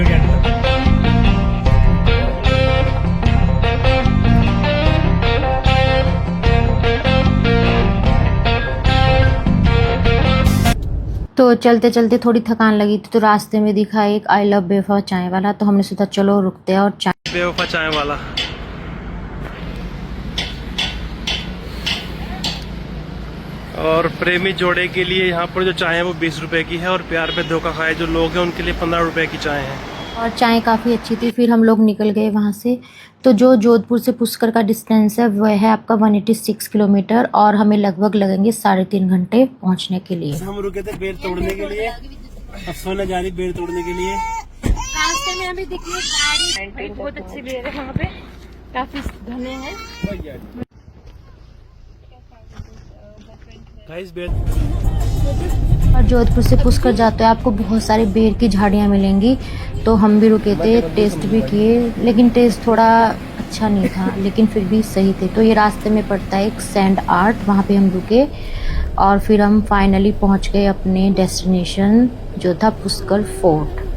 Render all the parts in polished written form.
Video के and तक। तो चलते चलते थोड़ी थकान लगी थी, तो रास्ते में दिखा एक आई लव बेवफा चाय वाला, तो हमने सोचा चलो रुकते हैं और चाय। बेवफा चाय वाला। और प्रेमी जोड़े के लिए यहाँ पर जो चाय है वो 20 रुपए की है, और प्यार पे धोखा खाए जो लोग हैं उनके लिए 15 रुपए की चाय है। और चाय काफ़ी अच्छी थी। फिर हम लोग निकल गए वहाँ से। तो जो जोधपुर से पुष्कर का डिस्टेंस है वह है आपका 186 किलोमीटर, और हमें लगभग लगेंगे 3.5 घंटे पहुँचने के लिए। हम रुके थे बेर तोड़ने के लिए, अब सोना जा रही बेर तोड़ने के लिए। रास्ते में हमें दिखी गाड़ी, बहुत अच्छी बेर है वहाँ पे, काफी घने हैं। और जोधपुर से पुष्कर जाते हैं आपको बहुत सारे बेर की झाड़ियाँ मिलेंगी। तो हम भी रुके थे, टेस्ट भी किए, लेकिन टेस्ट थोड़ा अच्छा नहीं था, लेकिन फिर भी सही थे। तो ये रास्ते में पड़ता है एक सैंड आर्ट, वहाँ पे हम रुके और फिर हम फाइनली पहुँच गए अपने डेस्टिनेशन जो था पुष्कर फोर्ट।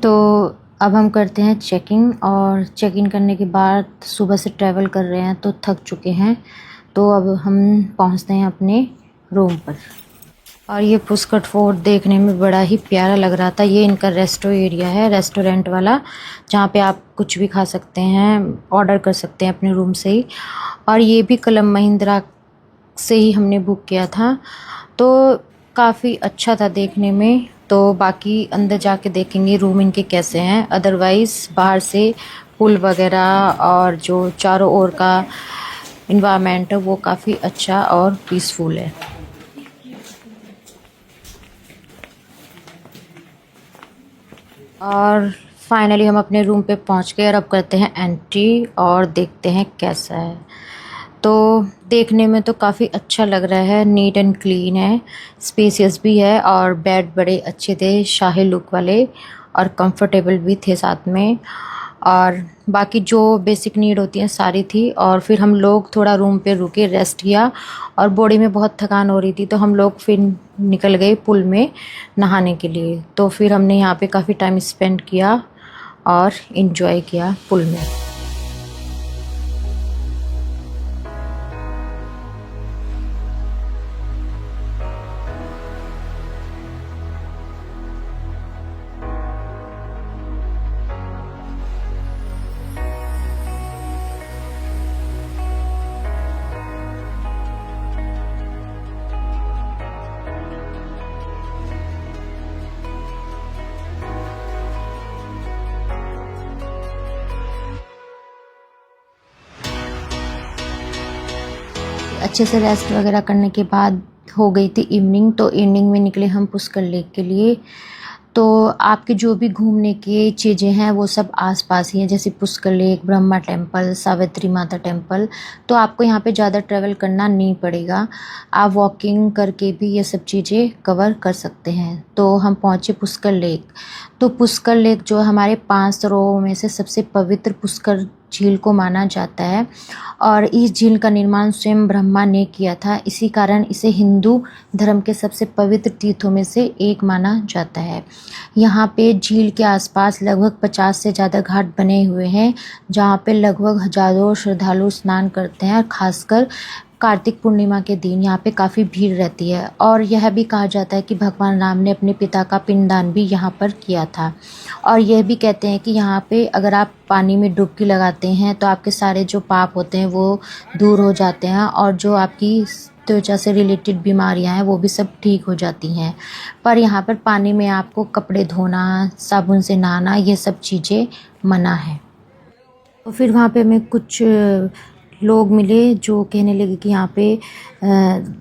तो अब हम करते हैं चेकिंग, और चेक इन करने के बाद सुबह से ट्रैवल कर रहे हैं तो थक चुके हैं। तो अब हम पहुंचते हैं अपने रूम पर। और ये पुष्कर फोर्ट देखने में बड़ा ही प्यारा लग रहा था। ये इनका रेस्टो एरिया है, रेस्टोरेंट वाला, जहाँ पे आप कुछ भी खा सकते हैं, ऑर्डर कर सकते हैं अपने रूम से ही। और ये भी कलम महिंद्रा से ही हमने बुक किया था, तो काफ़ी अच्छा था देखने में। तो बाकी अंदर जाके देखेंगे रूम इनके कैसे हैं। अदरवाइज़ बाहर से पुल वगैरह और जो चारों ओर का इन्वायरमेंट है वो काफ़ी अच्छा और पीसफुल है। और फाइनली हम अपने रूम पे पहुंच गए और अब करते हैं एंट्री और देखते हैं कैसा है। तो देखने में तो काफ़ी अच्छा लग रहा है, नीट एंड क्लीन है, स्पेसियस भी है, और बेड बड़े अच्छे थे, शाही लुक वाले, और कंफर्टेबल भी थे साथ में। और बाकी जो बेसिक नीड होती हैं सारी थी। और फिर हम लोग थोड़ा रूम पे रुके, रेस्ट किया, और बॉडी में बहुत थकान हो रही थी, तो हम लोग फिर निकल गए पुल में नहाने के लिए। तो फिर हमने यहाँ पे काफ़ी टाइम स्पेंड किया और इन्जॉय किया पुल में। अच्छे से रेस्ट वगैरह करने के बाद हो गई थी इवनिंग। तो इवनिंग में निकले हम पुष्कर लेक के लिए। तो आपके जो भी घूमने की चीज़ें हैं वो सब आसपास ही हैं, जैसे पुष्कर लेक, ब्रह्मा टेम्पल, सावित्री माता टेम्पल। तो आपको यहाँ पे ज़्यादा ट्रैवल करना नहीं पड़ेगा, आप वॉकिंग करके भी ये सब चीज़ें कवर कर सकते हैं। तो हम पहुँचे पुष्कर लेक। तो पुष्कर लेक जो हमारे 5 सरोवरों में से सबसे पवित्र पुष्कर झील को माना जाता है, और इस झील का निर्माण स्वयं ब्रह्मा ने किया था। इसी कारण इसे हिंदू धर्म के सबसे पवित्र तीर्थों में से एक माना जाता है। यहाँ पे झील के आसपास लगभग 50 से ज़्यादा घाट बने हुए हैं, जहाँ पे लगभग हजारों श्रद्धालु स्नान करते हैं, और खासकर कार्तिक पूर्णिमा के दिन यहाँ पे काफ़ी भीड़ रहती है। और यह भी कहा जाता है कि भगवान राम ने अपने पिता का पिंडदान भी यहाँ पर किया था। और यह भी कहते हैं कि यहाँ पे अगर आप पानी में डुबकी लगाते हैं तो आपके सारे जो पाप होते हैं वो दूर हो जाते हैं, और जो आपकी त्वचा से रिलेटेड बीमारियां हैं वो भी सब ठीक हो जाती हैं। पर यहाँ पर पानी में आपको कपड़े धोना, साबुन से नहाना, ये सब चीज़ें मना है। तो फिर वहाँ पे हमें कुछ लोग मिले जो कहने लगे कि यहाँ पे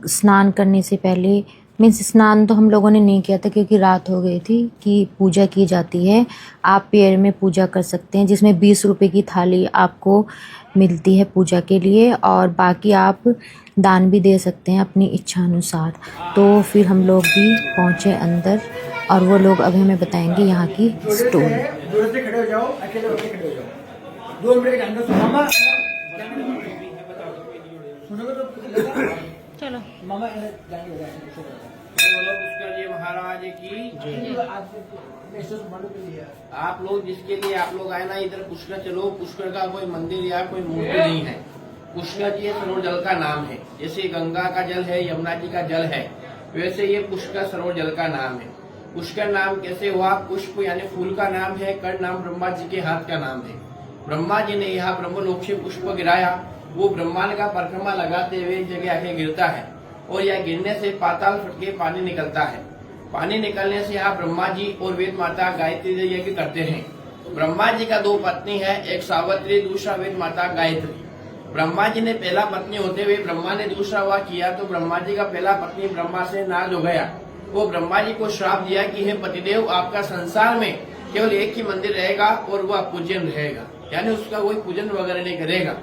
स्नान करने से पहले, मीन्स स्नान तो हम लोगों ने नहीं किया था क्योंकि रात हो गई थी, कि पूजा की जाती है। आप पेड़ में पूजा कर सकते हैं, जिसमें 20 रुपए की थाली आपको मिलती है पूजा के लिए, और बाकी आप दान भी दे सकते हैं अपनी इच्छा अनुसार। तो फिर हम लोग भी पहुँचे अंदर और वो लोग अभी हमें बताएंगे यहाँ की स्टोरी। दूर से खड़े हो जाओ, अकेले होके खड़े हो जाओ, 2 मिनट के अंदर मामा सुनोगे तो चलो मामा जाने हो जाए। बोलो पुष्कर जी महाराज की आप लोग जिसके लिए आप लोग आए ना इधर पुष्कर चलो। पुष्कर का कोई मंदिर या कोई मूर्ति नहीं है। पुष्कर ये सरोवर जल का नाम है। जैसे गंगा का जल है, यमुना जी का जल है, वैसे ये पुष्कर सरोवर जल का नाम है। पुष्कर नाम कैसे हुआ? पुष्प यानी फूल का नाम है, कर नाम ब्रह्मा जी के हाथ का नाम है। ब्रह्मा जी ने यहाँ ब्रह्मलोक से पुष्प गिराया, वो ब्रह्मांड का परिक्रमा लगाते हुए एक जगह आके गिरता है और यह गिरने से पाताल फट के पानी निकलता है। पानी निकलने से यहाँ ब्रह्मा जी और वेद माता गायत्री यज्ञ करते हैं। ब्रह्मा जी का 2 पत्नी है, एक सावित्री, दूसरा वेद माता गायत्री। ब्रह्मा जी ने पहला पत्नी होते हुए ब्रह्मा ने दूसरा विवाह किया तो ब्रह्मा जी का पहला पत्नी ब्रह्मा से नाराज हो गया। वो ब्रह्मा जी को श्राप दिया कि हे पतिदेव, आपका संसार में केवल एक ही मंदिर रहेगा और वह पूजन रहेगा, यानी उसका कोई पूजन वगैरह नहीं करेगा।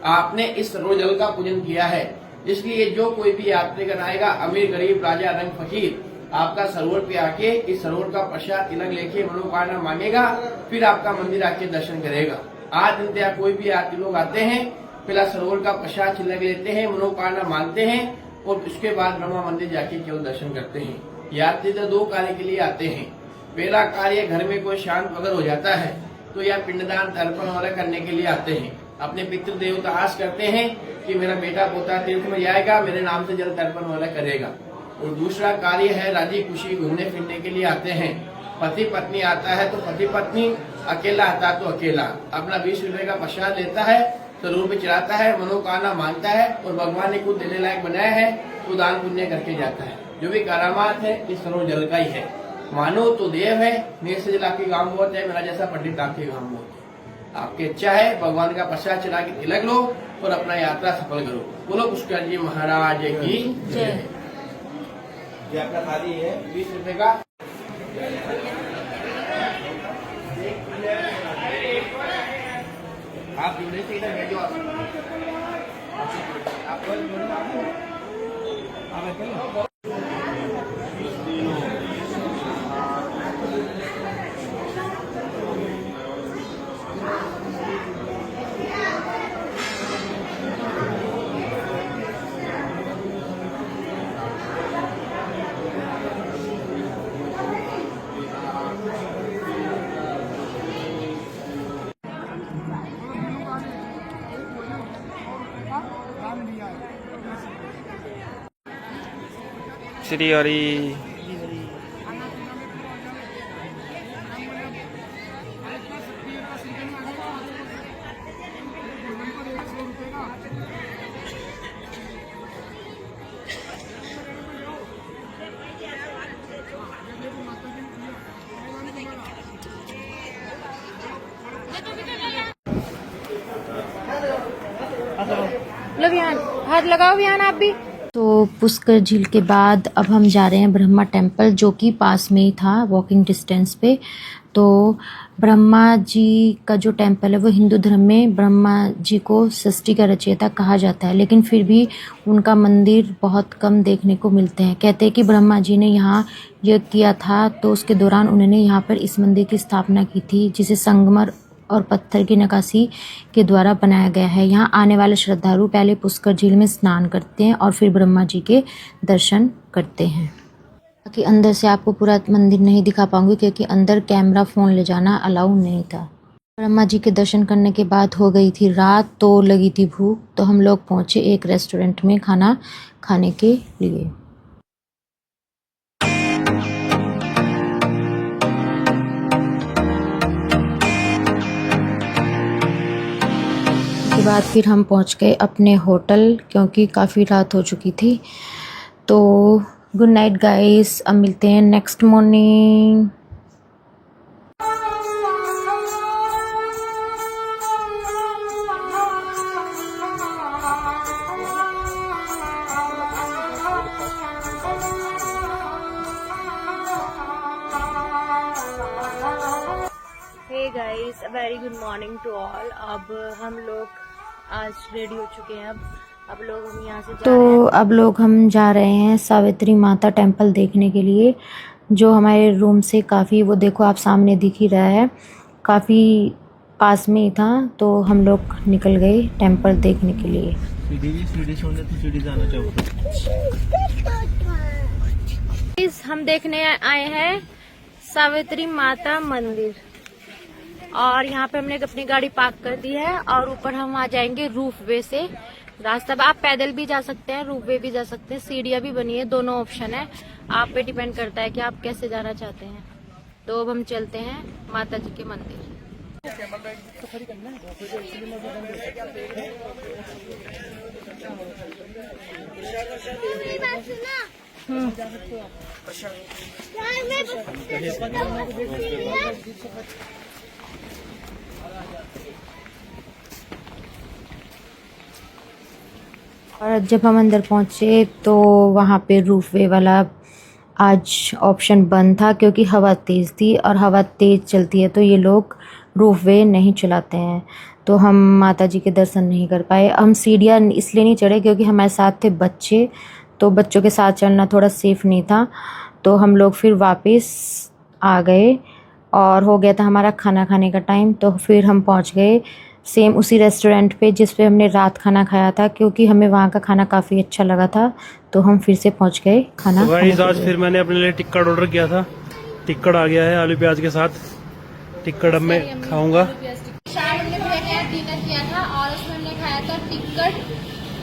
आपने इस सरोवर जल का पूजन किया है, इसलिए जो कोई भी यात्रीगण आएगा, अमीर गरीब राजा रंग फकीर, आपका सरोवर पे आके इस सरोवर का प्रसाद तिलक लेके मनोकामना मांगेगा, फिर आपका मंदिर आके दर्शन करेगा। आज दिन तक कोई भी यात्री लोग आते हैं, पहला सरोवर का प्रसाद तिलक लेते हैं, मनोकामना मांगते हैं और उसके बाद ब्रह्मा मंदिर जाके केवल दर्शन करते हैं। यात्री तो 2 कार्य के लिए आते हैं। पहला कार्य, घर में कोई शांत वगैरह हो जाता है तो यह पिंडदान तर्पण वगैरह करने के लिए आते हैं। अपने पितृ देवता आस करते हैं कि मेरा बेटा पोता तीर्थ में जाएगा, मेरे नाम से जल तर्पण वगैरह करेगा। और दूसरा कार्य है, राजी खुशी घूमने फिरने के लिए आते हैं। पति पत्नी आता है तो पति पत्नी, अकेला आता तो अकेला, अपना 20 रुपए का प्रसाद लेता है, सरोवर पे चढ़ाता है, मनोकामना मांगता है और भगवान ने खुद देने लायक बनाया है तो दान पुण्य करके जाता है। जो भी करामात है इस सरोवर जल का ही है। मानो तो देव है, मेरे से जल आपके गाँव बहुत है, मेरा जैसा पंडित आपके गाँव बहुत है। आपकी इच्छा है भगवान का प्रसाद चढ़ा के तिलक लो और अपना यात्रा सफल करो। बोलो पुष्कर जी महाराज की जय। ये आपका थाली है 20 रुपए का। आप जुड़े से इधर भेजो। आप श्री हरि। लो विहान, हाथ लगाओ विहान आप भी। तो पुष्कर झील के बाद अब हम जा रहे हैं ब्रह्मा टेम्पल, जो कि पास में ही था, वॉकिंग डिस्टेंस पे। तो ब्रह्मा जी का जो टेम्पल है वो हिंदू धर्म में ब्रह्मा जी को सृष्टि का रचयिता कहा जाता है, लेकिन फिर भी उनका मंदिर बहुत कम देखने को मिलते हैं। कहते हैं कि ब्रह्मा जी ने यहाँ यज्ञ किया था तो उसके दौरान उन्होंने यहाँ पर इस मंदिर की स्थापना की थी, जिसे संगमर और पत्थर की नक्काशी के द्वारा बनाया गया है। यहाँ आने वाले श्रद्धालु पहले पुष्कर झील में स्नान करते हैं और फिर ब्रह्मा जी के दर्शन करते हैं। कि अंदर से आपको पूरा मंदिर नहीं दिखा पाऊंगी क्योंकि अंदर कैमरा फ़ोन ले जाना अलाउ नहीं था। ब्रह्मा जी के दर्शन करने के बाद हो गई थी रात, तो लगी थी भूख, तो हम लोग पहुँचे एक रेस्टोरेंट में खाना खाने के लिए। के बाद फिर हम पहुंच गए अपने होटल, क्योंकि काफ़ी रात हो चुकी थी। तो गुड नाइट गाइस, अब मिलते हैं next morning. Hey guys, very good morning to all. अब हम लोग आज रेडी हो चुके हैं। अब अब लोग हम यहाँ से तो अब लोग हम जा रहे हैं सावित्री माता टेम्पल देखने के लिए, जो हमारे रूम से काफ़ी, वो देखो आप सामने दिख ही रहा है, काफ़ी पास में ही था। तो हम लोग निकल गए टेम्पल देखने के लिए। हम देखने आए हैं सावित्री माता मंदिर, और यहाँ पे हमने अपनी गाड़ी पार्क कर दी है, और ऊपर हम आ जाएंगे रूफ वे से। रास्ता आप पैदल भी जा सकते हैं, रूफ वे भी जा सकते हैं, सीढ़ियाँ भी बनी है, दोनों ऑप्शन है, आप पे डिपेंड करता है कि आप कैसे जाना चाहते हैं। तो अब हम चलते हैं माता जी के मंदिर। और जब हम अंदर पहुंचे तो वहाँ पे रूफवे वाला आज ऑप्शन बंद था, क्योंकि हवा तेज़ थी, और हवा तेज़ चलती है तो ये लोग रूफवे नहीं चलाते हैं। तो हम माता जी के दर्शन नहीं कर पाए। हम सीढ़ियाँ इसलिए नहीं चढ़े क्योंकि हमारे साथ थे बच्चे, तो बच्चों के साथ चलना थोड़ा सेफ नहीं था। तो हम लोग फिर वापस आ गए, और हो गया था हमारा खाना खाने का टाइम। तो फिर हम पहुंच गए सेम उसी रेस्टोरेंट पे जिस पे हमने रात खाना खाया था, क्योंकि हमें वहाँ का खाना काफ़ी अच्छा लगा था। तो हम फिर से पहुंच गए खाना खाने के आज लिए। फिर मैंने अपने लिए टिक्कड़ ऑर्डर किया था, टिक्कड़ आ गया है आलू प्याज के साथ। टिक्कड़ अब मैं खाऊंगा। शाम हमने डिनर किया था, और उसमें हमने खाया था टिक्कड़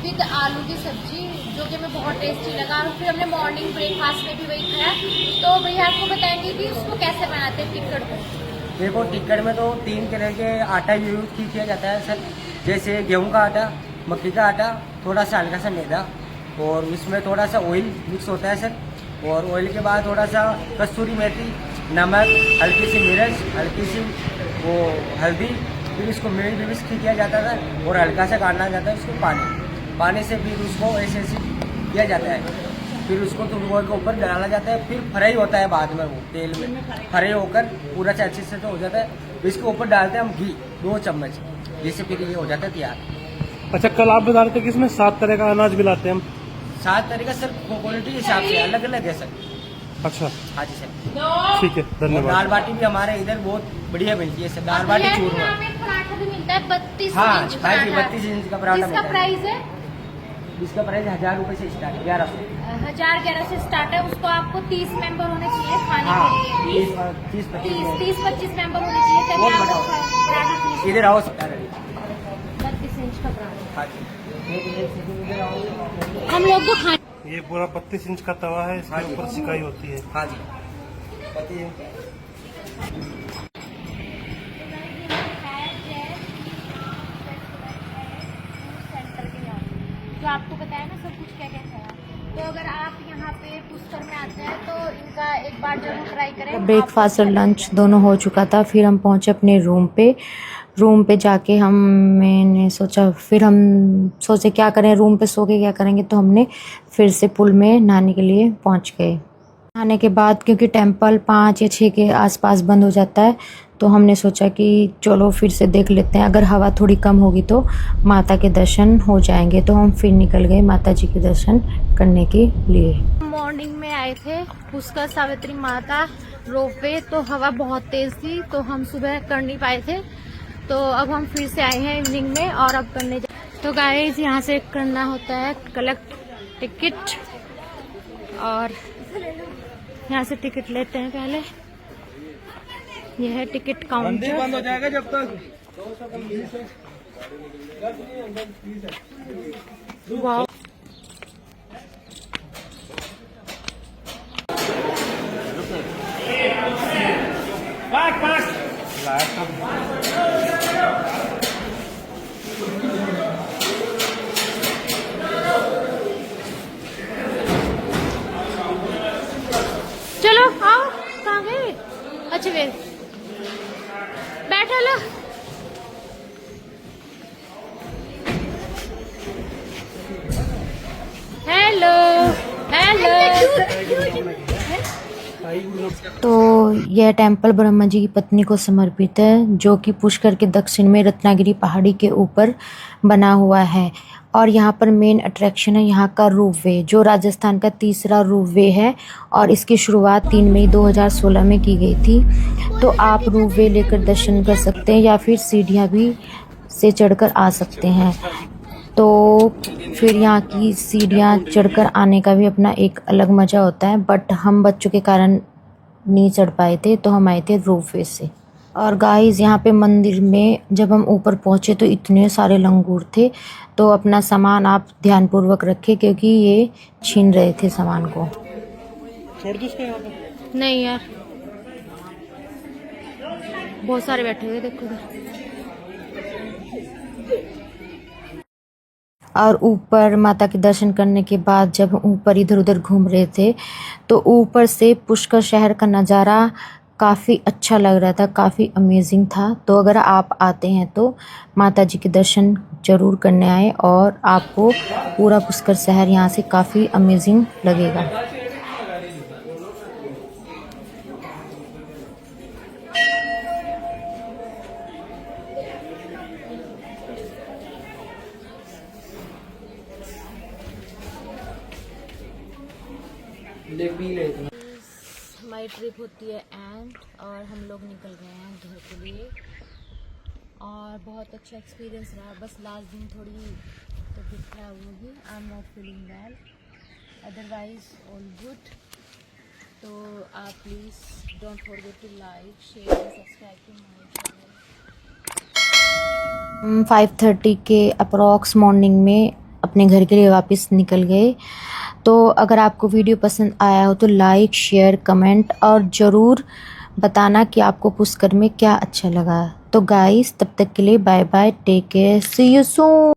विद आलू की सब्जी, जो कि हमें बहुत टेस्टी लगा। और फिर हमने मॉर्निंग ब्रेकफास्ट में भी वही खाया। तो भैया आपको बताएंगे कि उसको कैसे बनाते हैं टिक्कड़ को। देखो, टिक्कड़ में तो 3 तरह के आटा यूज किया जाता है सर, जैसे गेहूं का आटा, मक्की का आटा, थोड़ा सा हल्का सा मैदा, और उसमें थोड़ा सा ऑयल मिक्स होता है सर। और ऑयल के बाद थोड़ा सा कस्तूरी मेथी, नमक, हल्की सी मिर्च, हल्की सी वो हल्दी, फिर इसको मिक्स किया जाता है और हल्का सा काटना जाता है उसको पानी से, फिर उसको ऐसे किया जाता है। फिर उसको तुरमुआ के ऊपर डाला जाता है, फिर फ्राई होता है बाद में, वो तेल में फ्राई होकर पूरा अच्छे से तो हो जाता है। फिर इसके ऊपर डालते हैं हम घी 2 चम्मच, जिससे फिर ये हो जाता है तैयार। अच्छा, कल आप बता रहे थे कि इसमें 7 तरह का अनाज मिलाते हैं हम। 7 तरह का सर, क्वालिटी के हिसाब से अलग अलग है सर। अच्छा, हाँ जी सर, ठीक है, धन्यवाद। दाल बाटी भी हमारे इधर बहुत बढ़िया मिलती है सर, दाल बाटी चूरमा। पराठा भी मिलता है 32 हाँ, इंच पराठा। 32 इंच का पराठा मिलता है। प्राइस है, इसका प्राइस 1000 रुपए से स्टार्ट है, 1100। 1011 से स्टार्ट है। उसको आपको 30 मेंबर होने चाहिए खाने हाँ, के लिए। 30-25 मेंबर होने चाहिए, तभी बहुत आपको बड़ा पराठा खरीद। इधर आओ सर, 32 इंच का पराठा हाँ जी, इधर आओ। हम लोग को खाने। ये पूरा 32 इंच का तवा है, इसके ऊपर सिकाई होती है। हाँ जी, पति है। जो आपको बताया ना सब कुछ क्या क्या है। तो अगर आप यहाँ पे पुष्कर में आते हैं तो इनका एक बार जरूर ट्राई करें। ब्रेकफास्ट और लंच दोनों हो चुका था, फिर हम पहुँचे अपने रूम पे जाके मैंने सोचा, फिर हम सोचे क्या करें, रूम पे सो के क्या करेंगे। तो हमने फिर से पूल में नहाने के लिए पहुँच गए। नहाने के बाद क्योंकि टेम्पल 5 या 6 के आसपास बंद हो जाता है, तो हमने सोचा कि चलो फिर से देख लेते हैं, अगर हवा थोड़ी कम होगी तो माता के दर्शन हो जाएंगे। तो हम फिर निकल गए माता जी के दर्शन करने के लिए। मॉर्निंग में आए थे पुष्कर सावित्री माता रोपवे, तो हवा बहुत तेज़ थी तो हम सुबह कर नहीं पाए थे। तो अब हम फिर से आए हैं इवनिंग में, और अब करने तो गाइस यहाँ से करना होता है कलेक्ट टिकट, और यहाँ से टिकट लेते हैं पहले। यह है टिकट काउंटर। बंद हो जाएगा जब तक। वाह, चलो आओ, कहाँ गए? अच्छा वे बैठो लो। हेलो हेलो, तो यह टेंपल ब्रह्मा जी की पत्नी को समर्पित है, जो कि पुष्कर के दक्षिण में रत्नागिरी पहाड़ी के ऊपर बना हुआ है। और यहाँ पर मेन अट्रैक्शन है यहाँ का रोपवे, जो राजस्थान का तीसरा रोपवे है और इसकी शुरुआत 3 मई 2016 में की गई थी। तो आप रोपवे लेकर दर्शन कर सकते हैं या फिर सीढ़ियाँ भी से चढ़कर आ सकते हैं। तो फिर यहाँ की सीढ़ियाँ चढ़कर आने का भी अपना एक अलग मज़ा होता है, बट हम बच्चों के कारण नहीं चढ़ पाए थे, तो हम आए थे रोपवे से। और गाइस यहाँ पे मंदिर में जब हम ऊपर पहुँचे तो इतने सारे लंगूर थे, तो अपना सामान आप ध्यानपूर्वक रखें क्योंकि ये छीन रहे थे सामान को। छोड़ दो उसको यहाँ पे। नहीं यार, बहुत सारे बैठे हुए देखो उधर। और ऊपर माता के दर्शन करने के बाद जब ऊपर इधर उधर घूम रहे थे तो ऊपर से पुष्कर शहर का नज़ारा काफ़ी अच्छा लग रहा था, काफ़ी अमेजिंग था। तो अगर आप आते हैं तो माता जी के दर्शन ज़रूर करने आए और आपको पूरा पुष्कर शहर यहाँ से काफ़ी अमेजिंग लगेगा। हमारी ट्रिप होती है एंड और हम लोग निकल गए हैं घर के लिए और बहुत अच्छा एक्सपीरियंस रहा। बस लास्ट दिन थोड़ी तबीयत खराब होगी, I am not feeling well, otherwise all good. तो आप please don't forget to like share and subscribe to my channel. 5:30 के अप्रॉक्स मॉर्निंग में अपने घर के लिए वापस निकल गए। तो अगर आपको वीडियो पसंद आया हो तो लाइक, शेयर, कमेंट और ज़रूर बताना कि आपको पुष्कर में क्या अच्छा लगा। तो गाइस तब तक के लिए bye bye, take care, see you soon.